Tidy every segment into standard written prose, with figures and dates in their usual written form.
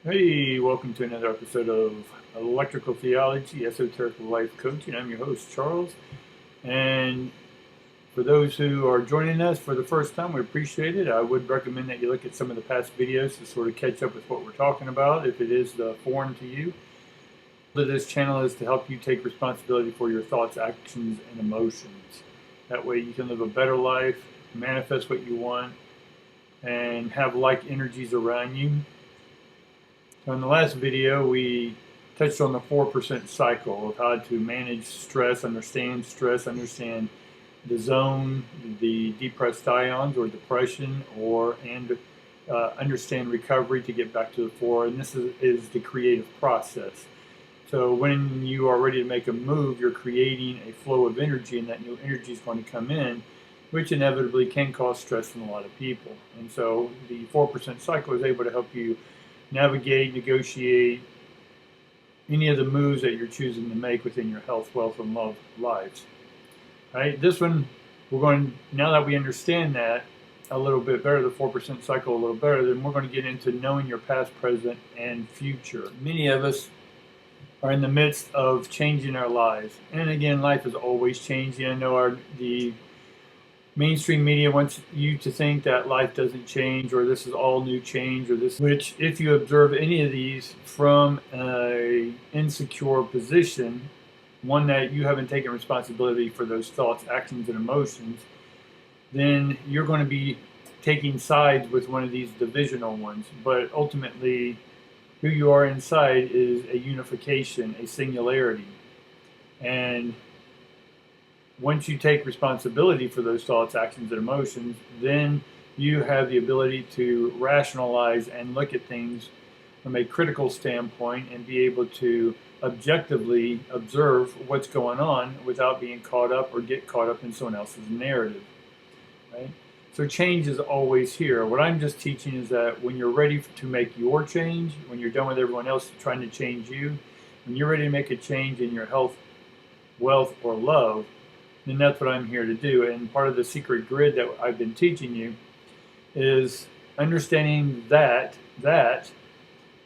Hey, welcome to another episode of Electrical Theology, Esoteric Life Coaching. I'm your host, Charles. And for those who are joining us for the first time, we appreciate it. I would recommend that you look at some of the past videos to sort of catch up with what we're talking about, if it is foreign to you. This channel is to help you take responsibility for your thoughts, actions, and emotions. That way you can live a better life, manifest what you want, and have like energies around you. So in the last video, we touched on the 4% cycle of how to manage stress, understand the zone, the depressed ions or depression, and understand recovery to get back to the 4. And this is the creative process. So when you are ready to make a move, you're creating a flow of energy, and that new energy is going to come in, which inevitably can cause stress in a lot of people. And so the 4% cycle is able to help you navigate, negotiate any of the moves that you're choosing to make within your health, wealth, and love lives. Right? This one, now that we understand that a little bit better, the 4% cycle a little better, then we're going to get into knowing your past, present, and future. Many of us are in the midst of changing our lives. And again, life is always changing. I know the mainstream media wants you to think that life doesn't change, or this is all new change, which if you observe any of these from an insecure position, one that you haven't taken responsibility for those thoughts, actions, and emotions, then you're going to be taking sides with one of these divisional ones. But ultimately, who you are inside is a unification, a singularity. And once you take responsibility for those thoughts, actions, and emotions, then you have the ability to rationalize and look at things from a critical standpoint and be able to objectively observe what's going on without being caught up or get caught up in someone else's narrative. Right? So change is always here. What I'm just teaching is that when you're ready to make your change, when you're done with everyone else trying to change you, when you're ready to make a change in your health, wealth, or love, then that's what I'm here to do. And part of the secret grid that I've been teaching you is understanding that that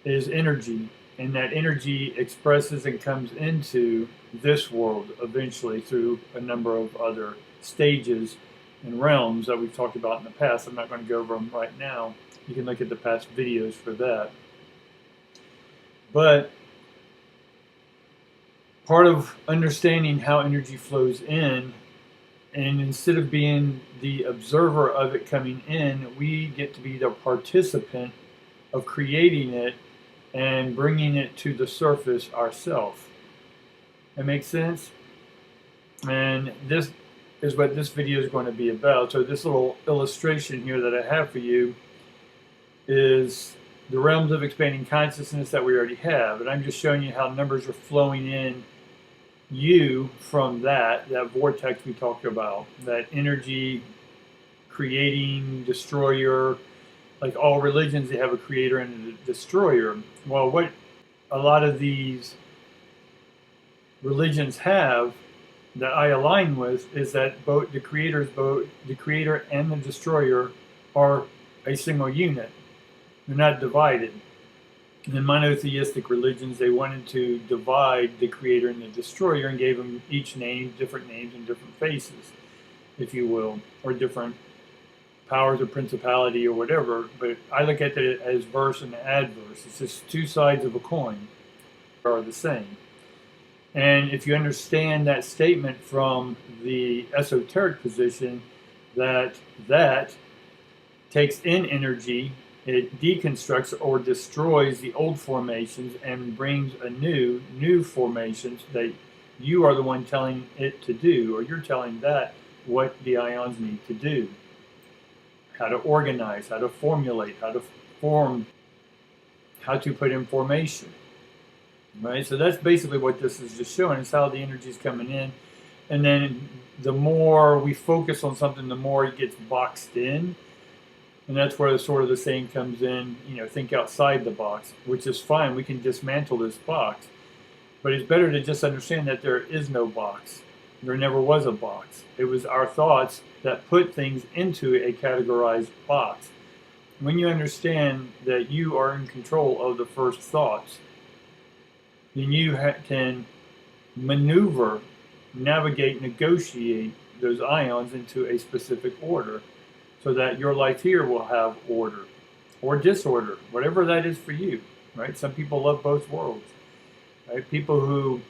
is energy, and that energy expresses and comes into this world eventually through a number of other stages and realms that we've talked about in the past. I'm not going to go over them right now. You can look at the past videos for that. But part of understanding how energy flows in, and instead of being the observer of it coming in, we get to be the participant of creating it and bringing it to the surface ourselves. That makes sense? And this is what this video is going to be about. So this little illustration here that I have for you is the realms of expanding consciousness that we already have. And I'm just showing you how numbers are flowing in you from that vortex we talked about, that energy creating destroyer. Like all religions, they have a creator and a destroyer. Well, what a lot of these religions have that I align with is that both the creator and the destroyer are a single unit. They're not divided. In monotheistic religions, they wanted to divide the creator and the destroyer and gave them each different names and different faces, if you will, or different powers of principality or whatever. But I look at it as verse and adverse. It's just two sides of a coin are the same. And if you understand that statement from the esoteric position, that takes in energy, it deconstructs or destroys the old formations and brings a new formations that you are the one telling it to do, or you're telling that what the ions need to do, how to organize, how to formulate, how to form, how to put in formation. Right? So that's basically what this is just showing. It's how the energy is coming in. And then the more we focus on something, the more it gets boxed in. And that's where the saying comes in, think outside the box, which is fine. We can dismantle this box. But it's better to just understand that there is no box. There never was a box. It was our thoughts that put things into a categorized box. when you understand that you are in control of the first thoughts, then you can maneuver, navigate, negotiate those ions into a specific order so that your life here will have order or disorder, whatever that is for you, right? Some people love both worlds, right? People who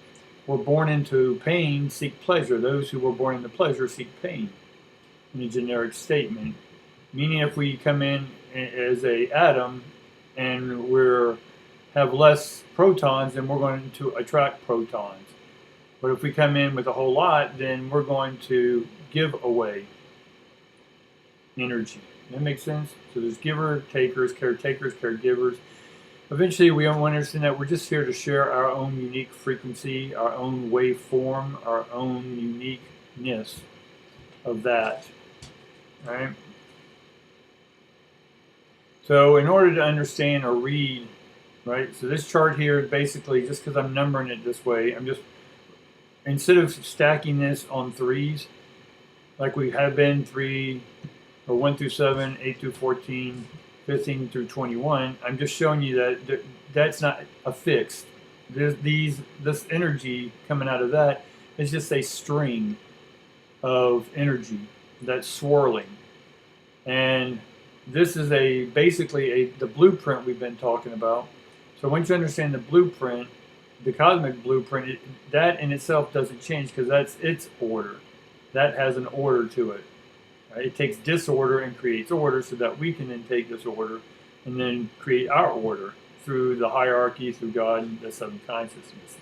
were born into pain seek pleasure. Those who were born into pleasure seek pain, in a generic statement. Meaning if we come in as a atom and we're have less protons, then we're going to attract protons. But if we come in with a whole lot, then we're going to give away energy. That makes sense? So there's giver, takers, caretakers, caregivers. Eventually, we understand that we're just here to share our own unique frequency, our own waveform, our own uniqueness of that. All right? So in order to understand or read, right? So this chart here is basically, just because I'm numbering it this way, I'm just, instead of stacking this on threes, like we have been 3 or 1 through 7, 8 through 14, 15 through 21, I'm just showing you that that's not a fixed. This energy coming out of that is just a string of energy that's swirling. And this is basically the blueprint we've been talking about. So once you understand the blueprint, the cosmic blueprint, that in itself doesn't change because that's its order. That has an order to it. Right? It takes disorder and creates order so that we can then take this order and then create our order through the hierarchy, through God and the seven consciousnesses.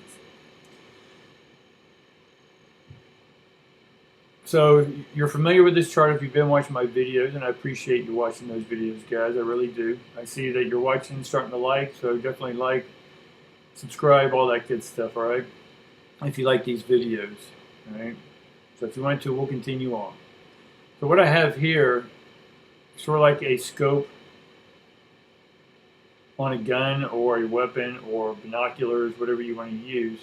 So you're familiar with this chart if you've been watching my videos, and I appreciate you watching those videos, guys. I really do. I see that you're watching, starting to like, so definitely like, subscribe, all that good stuff, all right? If you like these videos, all right? So if you want to, we'll continue on. So what I have here, sort of like a scope on a gun or a weapon or binoculars, whatever you want to use,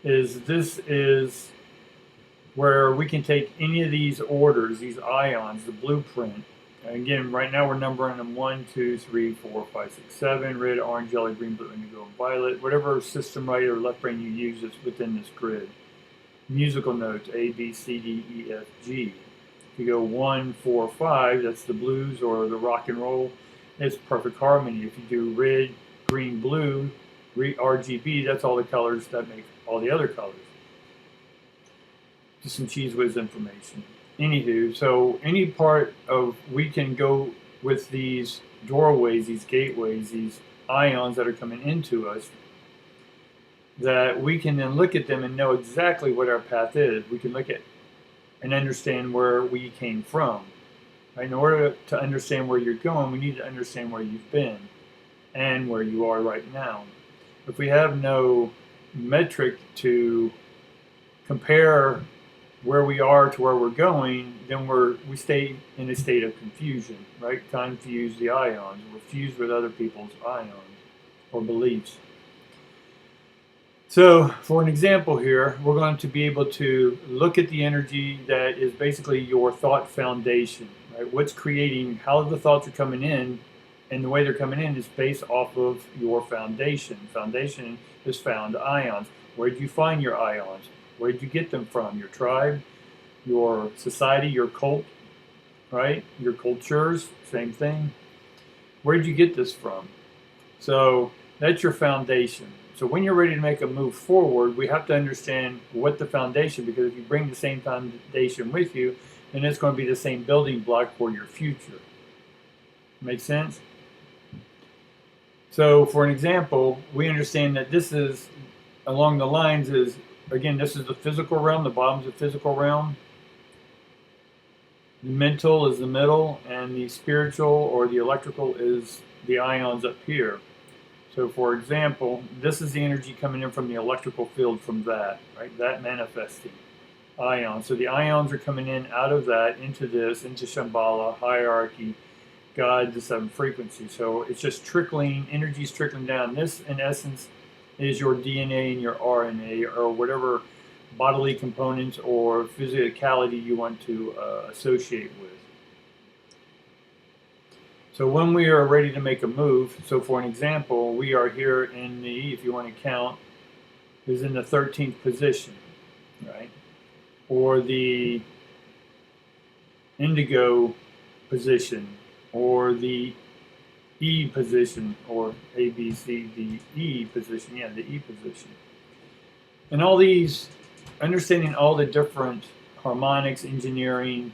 this is where we can take any of these orders, these ions, the blueprint. And again, right now we're numbering them 1, 2, 3, 4, 5, 6, 7, red, orange, yellow, green, blue, indigo, and violet. Whatever system right or left brain you use is within this grid. Musical notes, A, B, C, D, E, F, G. If you go 1, 4, 5, that's the blues or the rock and roll. It's perfect harmony. If you do red, green, blue, RGB, that's all the colors that make all the other colors. Just some cheese whiz information. Anywho, so any part of, we can go with these doorways, these gateways, these ions that are coming into us, that we can then look at them and know exactly what our path is. We can look at and understand where we came from. Right? In order to understand where you're going, we need to understand where you've been and where you are right now. If we have no metric to compare where we are to where we're going, then we stay in a state of confusion, right? Confuse the ions. We're fused with other people's ions or beliefs. So for an example here, we're going to be able to look at the energy that is basically your thought foundation, right? What's creating, how the thoughts are coming in, and the way they're coming in is based off of your foundation. Foundation is found ions. Where did you find your ions? Where did you get them from? Your tribe, your society, your cult, right? Your cultures, same thing. Where did you get this from? So that's your foundation. So when you're ready to make a move forward, we have to understand what the foundation, because if you bring the same foundation with you, then it's going to be the same building block for your future. Make sense? So for an example, we understand that this is, along the lines is, again, this is the physical realm, the bottom's the physical realm. The mental is the middle, and the spiritual or the electrical is the ions up here. So for example, this is the energy coming in from the electrical field from that, right? That manifesting ions. So the ions are coming in out of that into this, into Shambhala, hierarchy, God, the seven frequencies. So it's just trickling, energy's trickling down. This, in essence, is your DNA and your RNA, or whatever bodily components or physicality you want to associate with. So when we are ready to make a move, so for an example, we are here in the, if you want to count, is in the 13th position, right? Or the indigo position, or the E position, or A, B, C, D, E position, yeah, the E position. And all these, understanding all the different harmonics, engineering,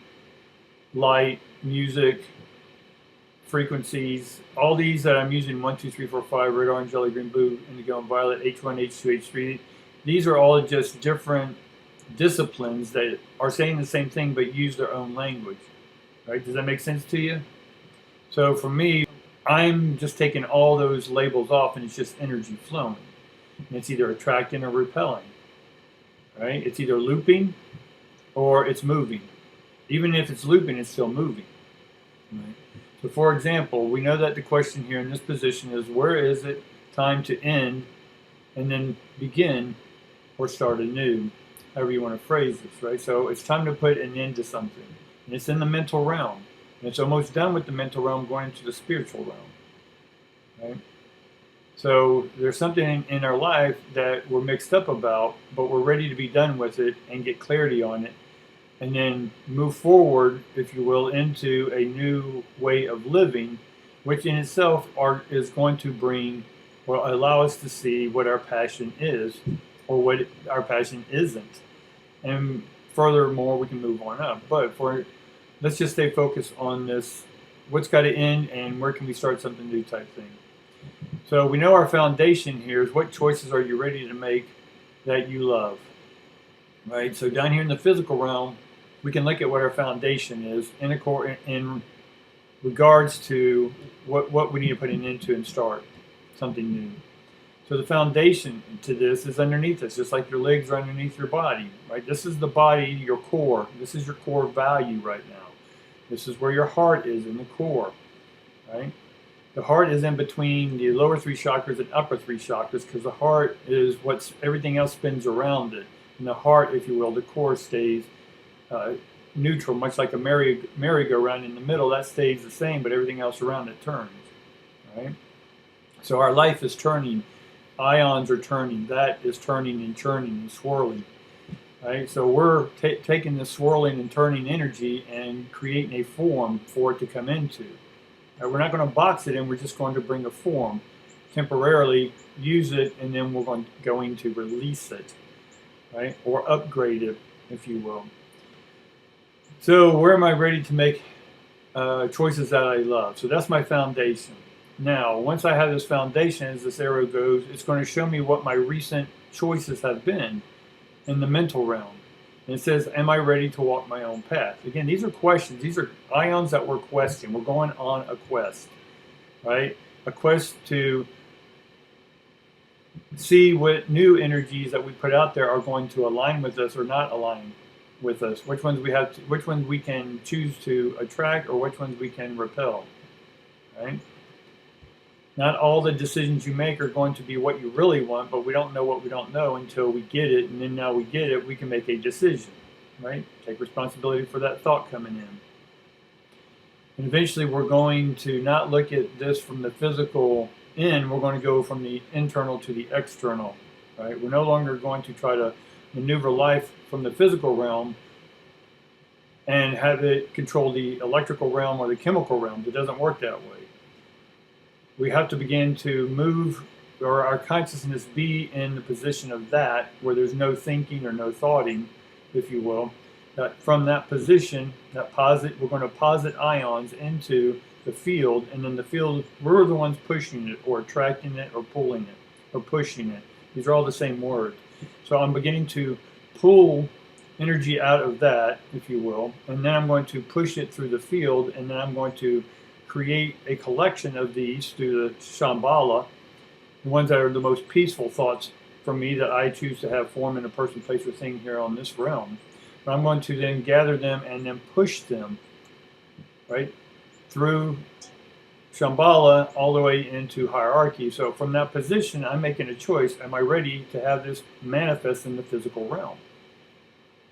light, music, frequencies, all these that I'm using, 1, 2, 3, 4, 5, red, orange, yellow, green, blue, indigo, and violet, H1, H2, H3, these are all just different disciplines that are saying the same thing but use their own language. Right? Does that make sense to you? So for me, I'm just taking all those labels off and it's just energy flowing. And it's either attracting or repelling. Right? It's either looping or it's moving. Even if it's looping, it's still moving. Right? So for example, we know that the question here in this position is, where is it time to end and then begin or start anew, however you want to phrase this, right? So it's time to put an end to something. And it's in the mental realm. And it's almost done with the mental realm, going into the spiritual realm, right? So there's something in our life that we're mixed up about, but we're ready to be done with it and get clarity on it, and then move forward, if you will, into a new way of living, which in itself is going to bring or allow us to see what our passion is or what our passion isn't. And furthermore, we can move on up. But let's just stay focused on this, what's got to end and where can we start something new type thing. So we know our foundation here is, what choices are you ready to make that you love, right? So down here in the physical realm, we can look at what our foundation is in regards to what we need to put an end to and start something new. So the foundation to this is underneath us, just like your legs are underneath your body, right? This is the body, your core. This is your core value right now. This is where your heart is, in the core, right? The heart is in between the lower three chakras and upper three chakras, because the heart is everything else spins around it. And the heart, if you will, the core stays neutral, much like a merry-go-round in the middle. That stays the same, but everything else around it turns, right? So our life is turning. Ions are turning. That is turning and churning and swirling, right? So we're taking this swirling and turning energy and creating a form for it to come into. We're not going to box it in. We're just going to bring a form, temporarily use it, and then we're going to release it, right? Or upgrade it, if you will. So where am I ready to make choices that I love? So that's my foundation. Now, once I have this foundation, as this arrow goes, it's going to show me what my recent choices have been in the mental realm. And it says, am I ready to walk my own path? Again, these are questions. These are ions that we're questing. We're going on a quest, right? A quest to see what new energies that we put out there are going to align with us or not align with us. Which ones we can choose to attract, or which ones we can repel, right? Not all the decisions you make are going to be what you really want, but we don't know what we don't know until we get it, and then now we get it, we can make a decision, right? Take responsibility for that thought coming in. And eventually we're going to not look at this from the physical in, we're going to go from the internal to the external, right? We're no longer going to try to maneuver life from the physical realm and have it control the electrical realm or the chemical realm. It doesn't work that way. We have to begin to move, or our consciousness be in the position of that, where there's no thinking or no thoughting, if you will. That from that position, we're going to posit ions into the field, and then the field, we're the ones pushing it, or attracting it, or pulling it, or pushing it. These are all the same words. So I'm beginning to pull energy out of that, if you will, and then I'm going to push it through the field, and then I'm going to create a collection of these through the Shambhala, the ones that are the most peaceful thoughts for me that I choose to have form in a person, place, or thing here on this realm. But I'm going to then gather them and then push them, right, through Shambhala all the way into hierarchy. So from that position, I'm making a choice. Am I ready to have this manifest in the physical realm?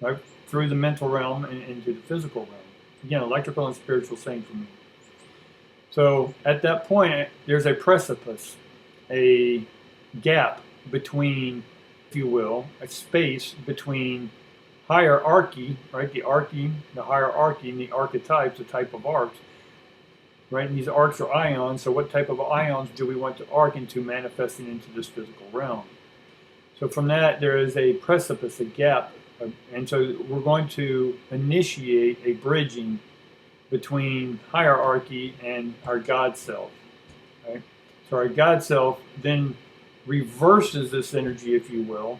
Right? Through the mental realm and into the physical realm. Again, electrical and spiritual, same for me. So at that point, there's a precipice, a gap between, if you will, a space between hierarchy, right? The hierarchy, and the archetypes, the type of arcs, right? And these arcs are ions. So what type of ions do we want to arc into, manifesting into this physical realm? So from that, there is a precipice, a gap, and so we're going to initiate a bridging between hierarchy and our God self. Right? So our God self then reverses this energy, if you will,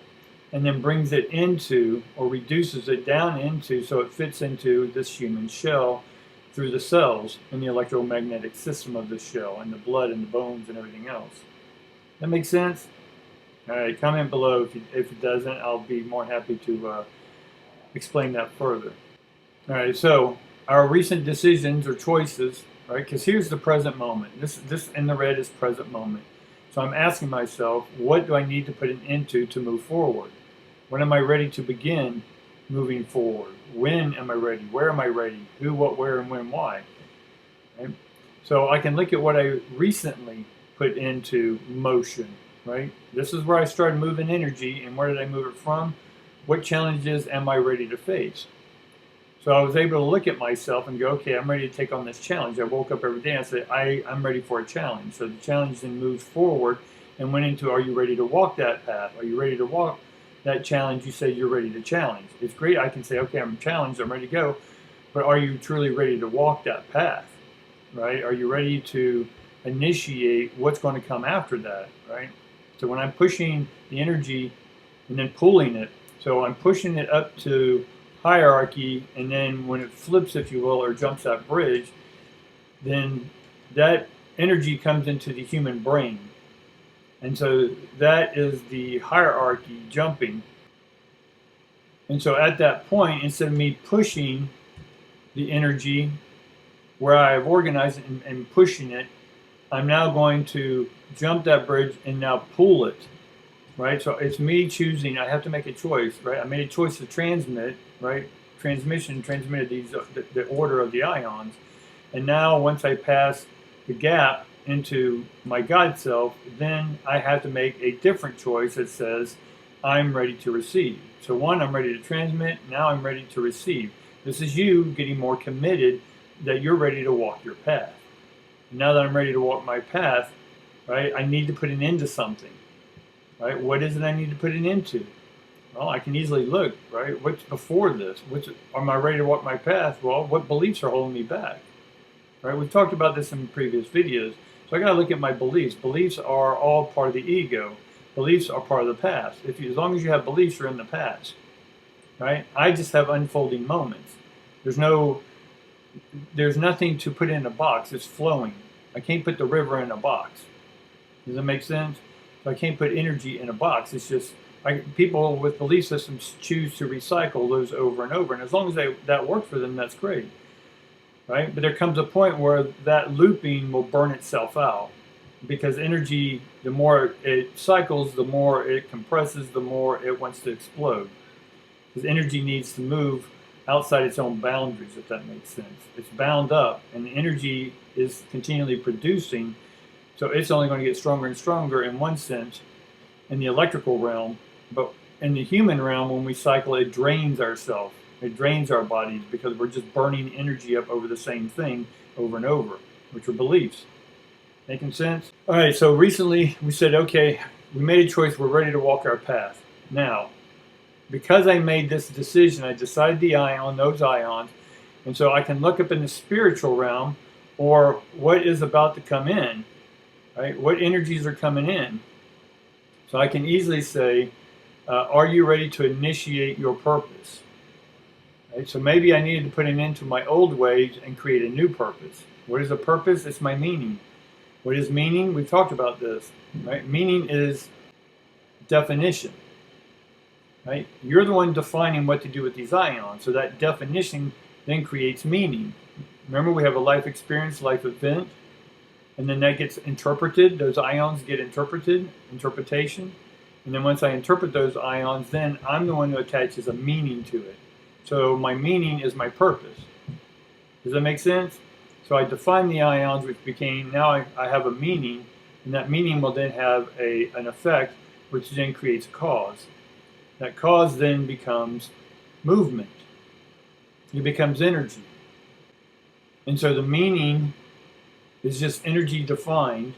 and then brings it into, or reduces it down into, so it fits into this human shell through the cells in the electromagnetic system of the shell, and the blood and the bones and everything else. That makes sense? All right, comment below if it doesn't. I'll be more happy to explain that further. All right, so our recent decisions or choices, right? Because here's the present moment. This in the red is present moment. So I'm asking myself, what do I need to put an end to move forward? When am I ready to begin moving forward? When am I ready? Where am I ready? Who, what, where, and when, why? Right? So I can look at what I recently put into motion, right? This is where I started moving energy, and where did I move it from? What challenges am I ready to face? So I was able to look at myself and go, okay, I'm ready to take on this challenge. I woke up every day and I said, I'm ready for a challenge. So the challenge then moves forward and went into, are you ready to walk that path? Are you ready to walk that challenge? You say you're ready to challenge. It's great. I can say, okay, I'm challenged. I'm ready to go. But are you truly ready to walk that path, right? Are you ready to initiate what's going to come after that, right? So when I'm pushing the energy and then pulling it, so I'm pushing it up to hierarchy, and then when it flips, if you will, or jumps that bridge, then that energy comes into the human brain. And so that is the hierarchy jumping. And so at that point, instead of me pushing the energy where I've organized it and pushing it, I'm now going to jump that bridge and now pull it. Right, so it's me choosing. I have to make a choice, right? I made a choice to transmit, right? Transmitted the order of the ions, and now once I pass the gap into my God self, then I have to make a different choice that says I'm ready to receive. So one, I'm ready to transmit. Now I'm ready to receive. This is you getting more committed that you're ready to walk your path. And now that I'm ready to walk my path, right? I need to put an end to something. Right? What is it I need to put it into? Well, I can easily look, right? What's before this? Am I ready to walk my path? Well, what beliefs are holding me back? Right? We've talked about this in previous videos. So I got to look at my beliefs. Beliefs are all part of the ego. Beliefs are part of the past. As long as you have beliefs, you're in the past. Right? I just have unfolding moments. There's nothing to put in a box. It's flowing. I can't put the river in a box. Does that make sense? I can't put energy in a box. It's just people with belief systems choose to recycle those over and over, and as long as that works for them, that's great, right? But there comes a point where that looping will burn itself out, because energy, the more it cycles, the more it compresses, the more it wants to explode. Because energy needs to move outside its own boundaries, if that makes sense. It's bound up, and the energy is continually producing. So it's only going to get stronger and stronger in one sense in the electrical realm, but in the human realm, when we cycle, it drains ourselves. It drains our bodies because we're just burning energy up over the same thing over and over, which are beliefs. Making sense? All right, so recently we said, okay, we made a choice. We're ready to walk our path. Now, because I made this decision, I decided those ions, and so I can look up in the spiritual realm or what is about to come in. Right? What energies are coming in? So I can easily say, are you ready to initiate your purpose? Right? So maybe I needed to put an end to my old ways and create a new purpose. What is a purpose? It's my meaning. What is meaning? We've talked about this. Right? Meaning is definition. Right? You're the one defining what to do with these ions. So that definition then creates meaning. Remember, we have a life experience, life event. And then that gets interpreted. Those ions get interpretation. And then once I interpret those ions, then I'm the one who attaches a meaning to it. So my meaning is my purpose. Does that make sense? So I define the ions, which became, now I have a meaning, and that meaning will then have an effect, which then creates a cause. That cause then becomes movement. It becomes energy. And so the meaning is just energy defined,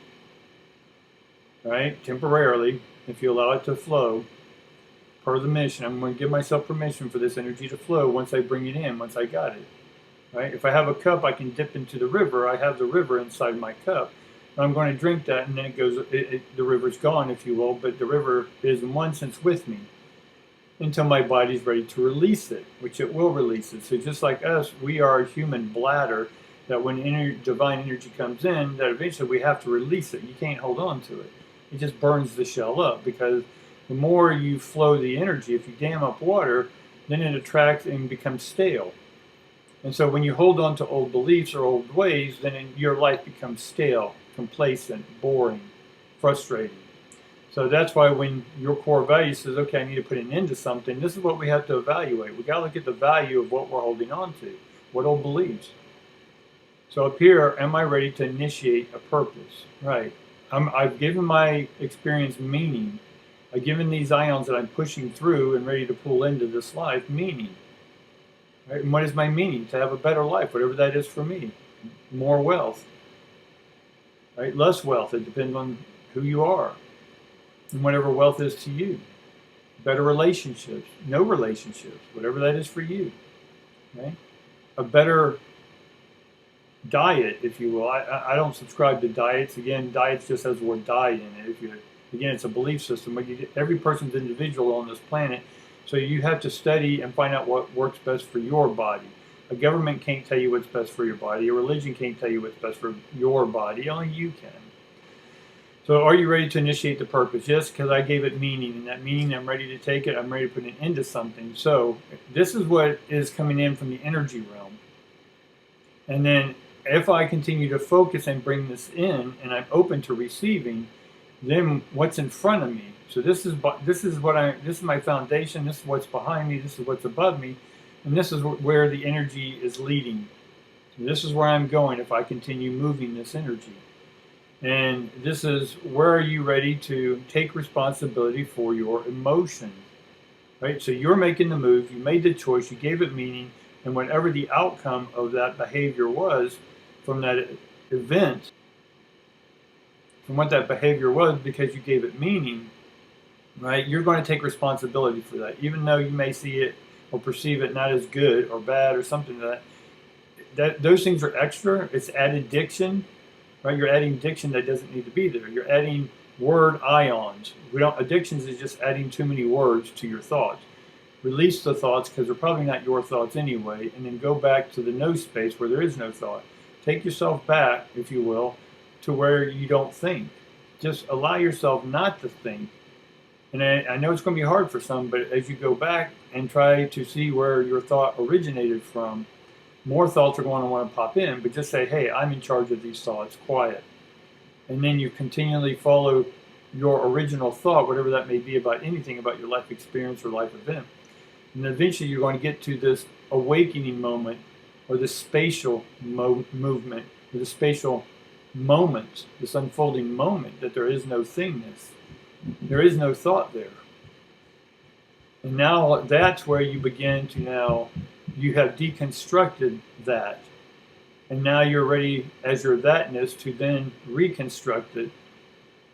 right, temporarily, if you allow it to flow, per the mission. I'm going to give myself permission for this energy to flow once I bring it in, once I got it. Right? If I have a cup, I can dip into the river. I have the river inside my cup. I'm going to drink that, and then it goes. The river's gone, if you will, but the river is in one sense with me until my body's ready to release it, which it will release it. So just like us, we are a human bladder that when divine energy comes in, that eventually we have to release it. You can't hold on to it. It just burns the shell up, because the more you flow the energy, if you dam up water, then it attracts and becomes stale. And so when you hold on to old beliefs or old ways, then your life becomes stale, complacent, boring, frustrating. So that's why when your core value says, okay, I need to put an end to something, this is what we have to evaluate. We got to look at the value of what we're holding on to, what old beliefs. So up here, am I ready to initiate a purpose? Right. I've given my experience meaning. I've given these ions that I'm pushing through and ready to pull into this life meaning. Right? And what is my meaning? To have a better life, whatever that is for me. More wealth. Right? Less wealth. It depends on who you are. And whatever wealth is to you. Better relationships. No relationships. Whatever that is for you. Right? A better diet, if you will. I don't subscribe to diets. Again, diets just has the word die in it. Again, it's a belief system. But every person's individual on this planet. So you have to study and find out what works best for your body. A government can't tell you what's best for your body. A religion can't tell you what's best for your body. Only you can. So are you ready to initiate the purpose? Yes, because I gave it meaning. And that meaning, I'm ready to take it. I'm ready to put it into something. So this is what is coming in from the energy realm. And then if I continue to focus and bring this in, and I'm open to receiving, then what's in front of me? So this is my foundation. This is what's behind me. This is what's above me, and this is where the energy is leading. So this is where I'm going if I continue moving this energy. And this is where are you ready to take responsibility for your emotions, right? So you're making the move. You made the choice. You gave it meaning, and whatever the outcome of that behavior was from that event, from what that behavior was, because you gave it meaning. Right, you're going to take responsibility for that, even though you may see it or perceive it not as good or bad or something that those things are extra. It's added diction, right? You're adding diction that doesn't need to be there. You're adding word ions. Addictions is just adding too many words to your thoughts. Release the thoughts because they're probably not your thoughts anyway, and then go back to the no space where there is no thought. Take yourself back, if you will, to where you don't think. Just allow yourself not to think. And I know it's going to be hard for some, but as you go back and try to see where your thought originated from, more thoughts are going to want to pop in. But just say, hey, I'm in charge of these thoughts, quiet. And then you continually follow your original thought, whatever that may be about anything, about your life experience or life event. And eventually you're going to get to this awakening moment, or this spatial movement, or the spatial moment, this unfolding moment that there is no thingness. There is no thought there. And now that's where you begin to you have deconstructed that. And now you're ready, as your thatness, to then reconstruct it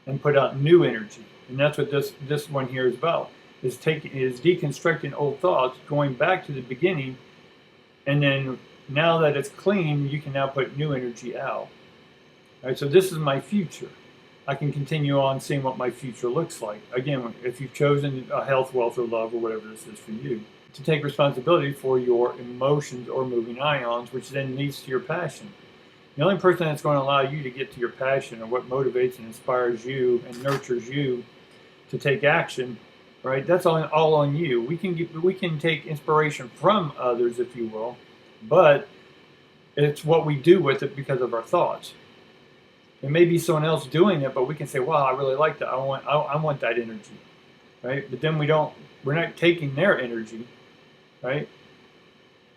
and put out new energy. And that's what this one here is about. Is deconstructing old thoughts, going back to the beginning, and then now that it's clean, you can now put new energy out. All right, so this is my future. I can continue on seeing what my future looks like. Again, if you've chosen a health, wealth, or love, or whatever this is for you, to take responsibility for your emotions or moving ions, which then leads to your passion. The only person that's going to allow you to get to your passion, or what motivates and inspires you and nurtures you to take action, right? That's all on you. We can take inspiration from others, if you will, but it's what we do with it because of our thoughts. It may be someone else doing it, but we can say, wow, I really like that. I want that energy, right? But then we're not taking their energy, right?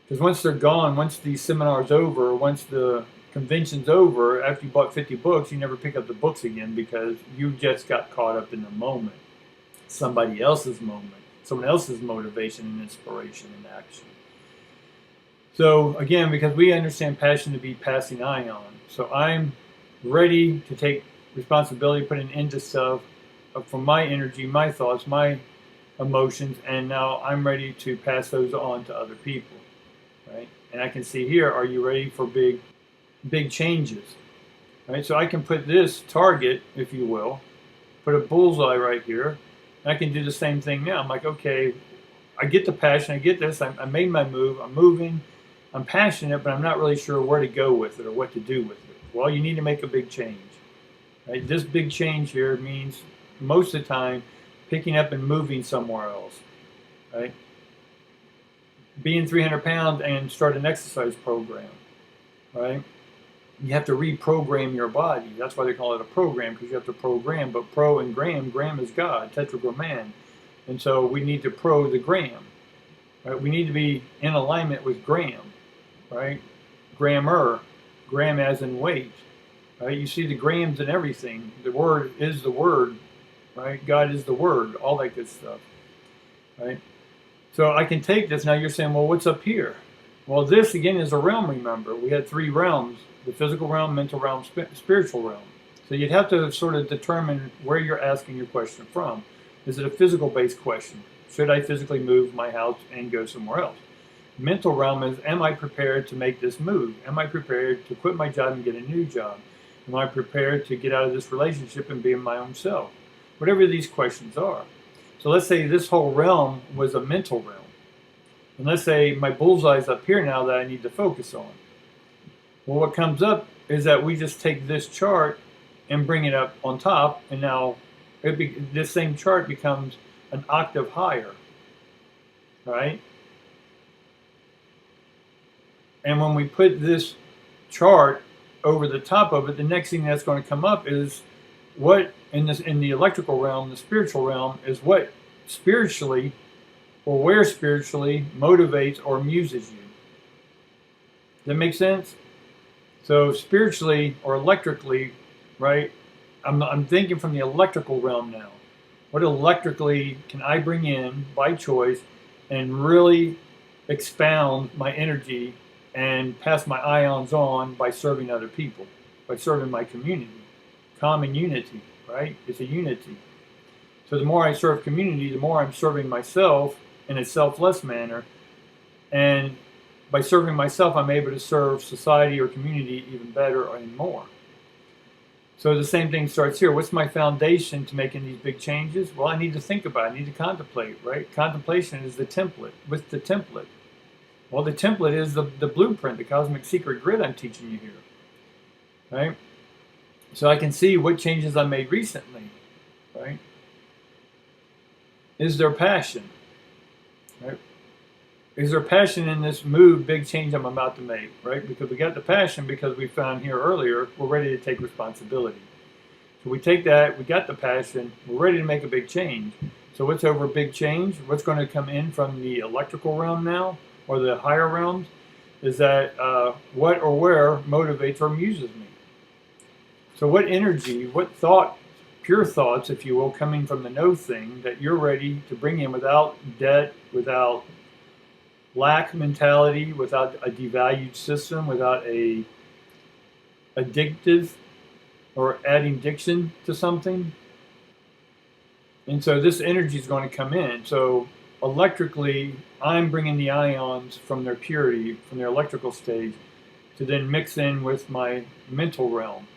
Because once they're gone, once the seminar's over, once the convention's over, after you bought 50 books, you never pick up the books again because you just got caught up in the moment. Somebody else's moment, someone else's motivation and inspiration and action. So again, because we understand passion to be passing ion, so I'm ready to take responsibility, put an end to stuff from my energy, my thoughts, my emotions, and now I'm ready to pass those on to other people, right? And I can see here, are you ready for big changes, right? So I can put this target, if you will, put a bullseye right here, and I can do the same thing now. I'm like, okay, I get the passion, I get this, I made my move, I'm moving, I'm passionate, but I'm not really sure where to go with it or what to do with it. Well, you need to make a big change, right? This big change here means most of the time picking up and moving somewhere else, right? Being 300 pounds and start an exercise program, right? You have to reprogram your body. That's why they call it a program, because you have to program. But pro and gram is God, tetragramman. And so we need to pro the gram, right? We need to be in alignment with gram, right? Grammar, gram as in weight, right? You see the grams in everything. The word is the word, right? God is the word, all that good stuff, right? So I can take this. Now you're saying, well, what's up here? Well, this again is a realm, remember. We had 3 realms: the physical realm, mental realm, spiritual realm. So you'd have to sort of determine where you're asking your question from. Is it a physical-based question? Should I physically move my house and go somewhere else? Mental realm is, am I prepared to make this move? Am I prepared to quit my job and get a new job? Am I prepared to get out of this relationship and be my own self? Whatever these questions are. So let's say this whole realm was a mental realm. And let's say my bullseye's up here now that I need to focus on. Well, what comes up is that we just take this chart and bring it up on top, and now this same chart becomes an octave higher, right? And when we put this chart over the top of it, the next thing that's going to come up is what in the electrical realm, the spiritual realm, is what spiritually or where spiritually motivates or amuses you. Does that make sense? So spiritually or electrically, right? I'm thinking from the electrical realm now. What electrically can I bring in by choice and really expound my energy and pass my ions on by serving other people, by serving my community? Common unity, right? It's a unity. So the more I serve community, the more I'm serving myself in a selfless manner. And by serving myself, I'm able to serve society or community even better and more. So the same thing starts here. What's my foundation to making these big changes? Well, I need to think about it. I need to contemplate, right? Contemplation is the template. What's the template? Well, the template is the blueprint, the cosmic secret grid I'm teaching you here, right? So I can see what changes I made recently, right? Is there passion, right? Is there passion in this big change I'm about to make, right? Because we got the passion because we found here earlier, we're ready to take responsibility. So we take that, we got the passion, we're ready to make a big change. So what's over a big change? What's going to come in from the electrical realm now, or the higher realms, is that what or where motivates or amuses me. So what energy, what thought, pure thoughts, if you will, coming from the no thing that you're ready to bring in without debt, without lack mentality, without a devalued system, without a addictive or adding addiction to something. And so this energy is going to come in. So electrically, I'm bringing the ions from their purity, from their electrical stage, to then mix in with my mental realm.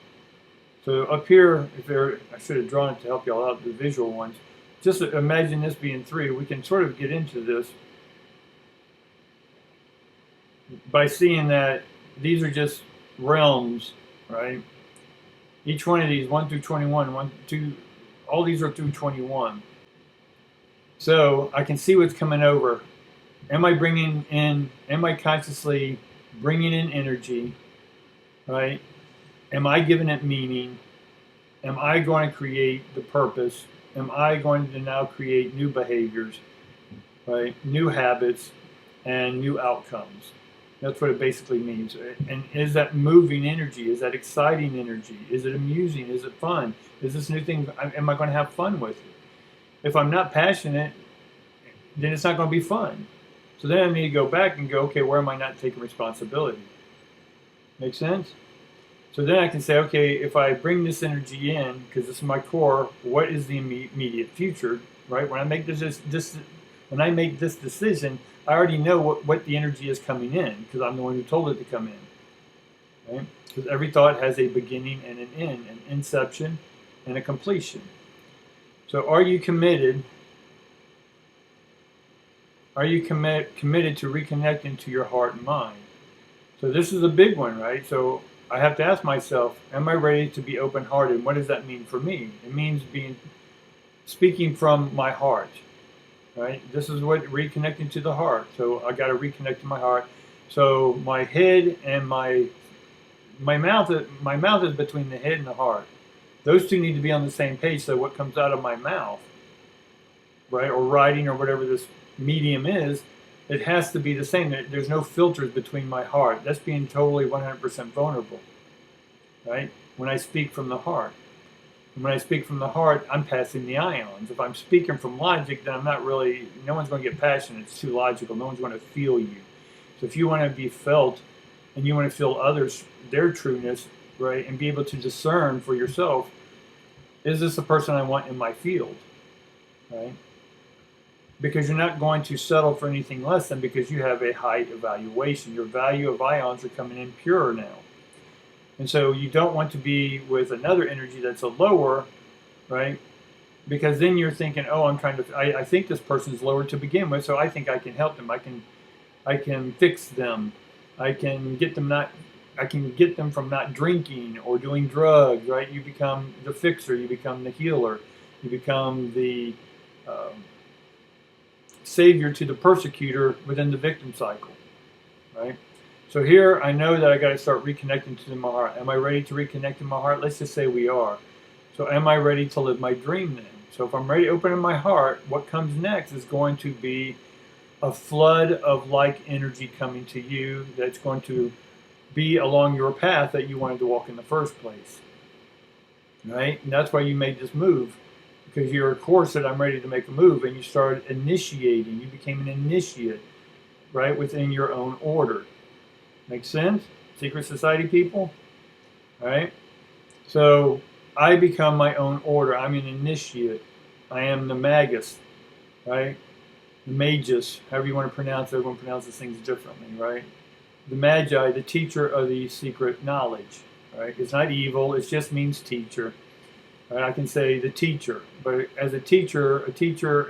So up here, I should have drawn it to help y'all out, the visual ones. Just imagine this being 3. We can sort of get into this by seeing that these are just realms, right? Each one of these, 1 through 21, 1, 2, all these are through 21. So I can see what's coming over. Am I consciously bringing in energy, right? Am I giving it meaning? Am I going to create the purpose? Am I going to now create new behaviors, right? New habits and new outcomes. That's what it basically means. And is that moving energy? Is that exciting energy? Is it amusing? Is it fun? Is this new thing, am I going to have fun with it? If I'm not passionate, then it's not going to be fun. So then I need to go back and go, okay, where am I not taking responsibility? Make sense? So then I can say, okay, if I bring this energy in, because this is my core, what is the immediate future, right? When I make this decision, I already know what the energy is coming in, because I'm the one who told it to come in, right? Because every thought has a beginning and an end, an inception and a completion. So are you committed? Are you committed to reconnecting to your heart and mind? So this is a big one, right? So I have to ask myself, am I ready to be open-hearted? What does that mean for me? It means speaking from my heart, right? This is what reconnecting to the heart. So I got to reconnect to my heart. So my head and my mouth is between the head and the heart. Those two need to be on the same page. So what comes out of my mouth, right, or writing or whatever this medium is, it has to be the same. There's no filters between my heart. That's being totally 100% vulnerable, right? When I speak from the heart. And when I speak from the heart, I'm passing the ions. If I'm speaking from logic, then I'm not really, no one's going to get passionate. It's too logical. No one's going to feel you. So if you want to be felt and you want to feel others, their trueness, right, and be able to discern for yourself, is this the person I want in my field, right? Because you're not going to settle for anything less than because you have a high evaluation. Your value of ions are coming in pure now. And so you don't want to be with another energy that's a lower, right? Because then you're thinking, oh, I think this person's lower to begin with, so I think I can help them. I can fix them. I can get them from not drinking or doing drugs, right? You become the fixer, you become the healer, you become the savior to the persecutor within the victim cycle, right? So here I know that I got to start reconnecting to my heart. Am I ready to reconnect to my heart? Let's just say we are. So am I ready to live my dream then? So if I'm ready to open my heart, what comes next is going to be a flood of like energy coming to you that's going to be along your path that you wanted to walk in the first place, right? And that's why you made this move. Because your core said, I'm ready to make a move, and you started initiating. You became an initiate, right, within your own order. Make sense? Secret society people? All right? So I become my own order. I'm an initiate. I am the magus, right? The magus, however you want to pronounce it. Everyone pronounces things differently, right? The magi, the teacher of the secret knowledge, right? It's not evil. It just means teacher. Right? I can say the teacher, but as a teacher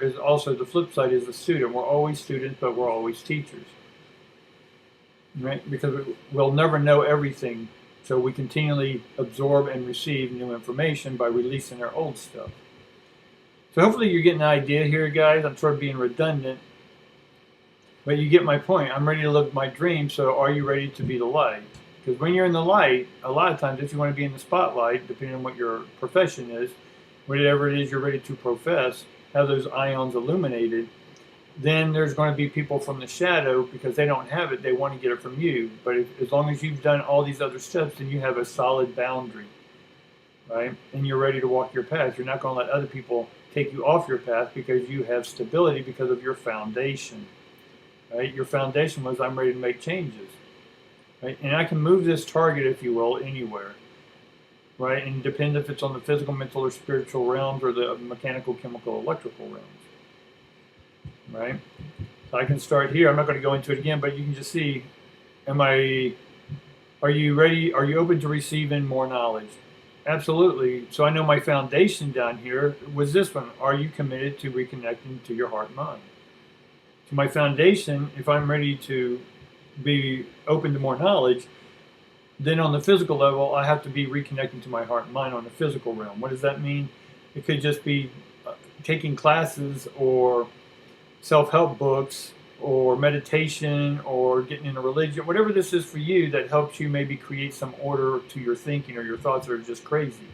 is also, the flip side is a student. We're always students, but we're always teachers, right? Because we'll never know everything, so we continually absorb and receive new information by releasing our old stuff. So hopefully you're getting an idea here, guys. I'm sort of being redundant, but you get my point. I'm ready to live my dream, so are you ready to be the light? Because when you're in the light, a lot of times, if you want to be in the spotlight, depending on what your profession is, whatever it is you're ready to profess, have those ions illuminated, then there's going to be people from the shadow, because they don't have it, they want to get it from you. But as long as you've done all these other steps, then you have a solid boundary, right? And you're ready to walk your path. You're not going to let other people take you off your path because you have stability because of your foundation, right? Your foundation was, I'm ready to make changes. Right? And I can move this target, if you will, anywhere, right? And it depends if it's on the physical, mental, or spiritual realms, or the mechanical, chemical, electrical realms, right? So I can start here. I'm not going to go into it again, but you can just see, are you ready? Are you open to receiving more knowledge? Absolutely. So I know my foundation down here was this one. Are you committed to reconnecting to your heart and mind? So my foundation, if I'm ready to be open to more knowledge, then on the physical level, I have to be reconnecting to my heart and mind on the physical realm. What does that mean? It could just be taking classes or self-help books or meditation or getting into religion, whatever this is for you that helps you maybe create some order to your thinking, or your thoughts are just crazy.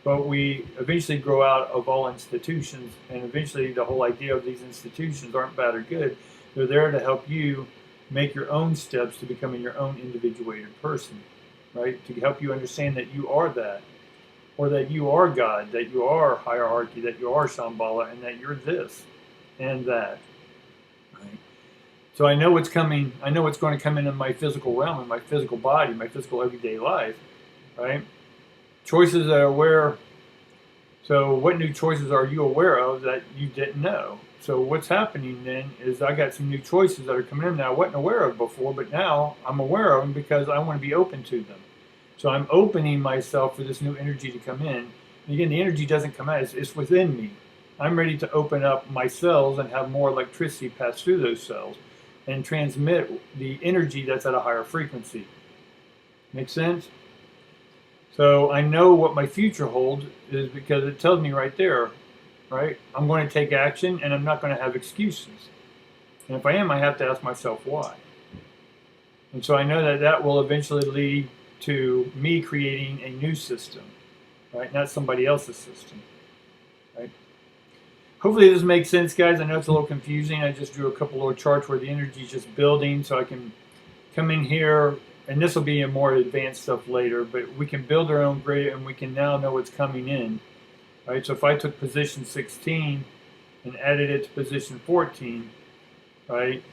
But we eventually grow out of all institutions, and eventually the whole idea of these institutions aren't bad or good. They're there to help you make your own steps to becoming your own individuated person, right? To help you understand that you are that, or that you are God, that you are hierarchy, that you are Shambhala, and that you're this and that, right? So I know what's coming. I know what's going to come in my physical realm, in my physical body, my physical everyday life, right? Choices that are aware. So what new choices are you aware of that you didn't know? So what's happening then is I got some new choices that are coming in that I wasn't aware of before, but now I'm aware of them because I want to be open to them. So I'm opening myself for this new energy to come in. And again, the energy doesn't come out, it's within me. I'm ready to open up my cells and have more electricity pass through those cells and transmit the energy that's at a higher frequency. Make sense? So I know what my future holds is because it tells me right there, right? I'm going to take action and I'm not going to have excuses. And if I am, I have to ask myself why. And so I know that that will eventually lead to me creating a new system, right? Not somebody else's system, right? Hopefully this makes sense, guys. I know it's a little confusing. I just drew a couple little charts where the energy is just building, so I can come in here, and this will be a more advanced stuff later, but we can build our own grid and we can now know what's coming in, right? So if I took position 16 and added it to position 14, right?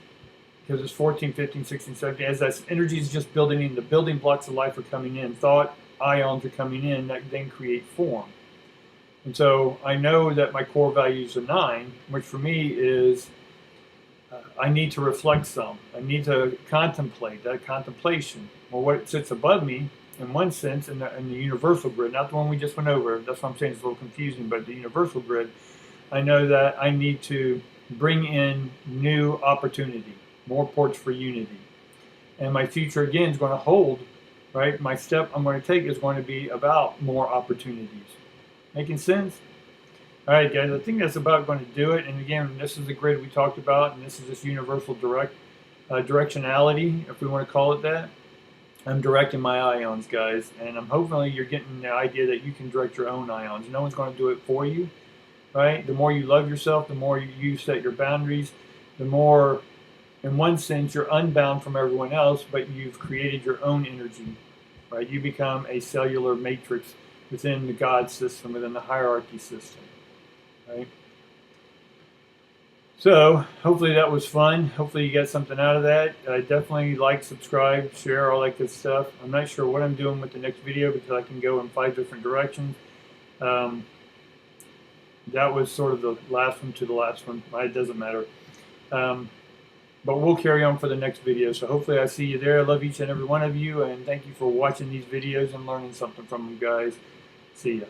Because it's 14, 15, 16, 17, as that energy is just building in, the building blocks of life are coming in, thought ions are coming in that then create form. And so I know that my core values are 9, which for me is I need to reflect some. I need to contemplate, that contemplation. Well, what sits above me, in one sense, in the universal grid, not the one we just went over, that's why I'm saying it's a little confusing, but the universal grid, I know that I need to bring in new opportunity, more ports for unity. And my future, again, is going to hold, right? My step I'm going to take is going to be about more opportunities. Making sense? All right, guys, I think that's about going to do it. And again, this is the grid we talked about, and this is this universal directionality, if we want to call it that. I'm directing my ions, guys, and I'm hopefully you're getting the idea that you can direct your own ions. No one's going to do it for you, right? The more you love yourself, the more you set your boundaries, the more, in one sense, you're unbound from everyone else, but you've created your own energy, right? You become a cellular matrix within the God system, within the hierarchy system. Right? So hopefully that was fun. Hopefully you got something out of that. Definitely like, subscribe, share, all that good stuff. I'm not sure what I'm doing with the next video because I can go in 5 different directions. That was sort of the last one to the last one. It doesn't matter. But we'll carry on for the next video. So hopefully I see you there. I love each and every one of you, and thank you for watching these videos and learning something from them, guys. See ya.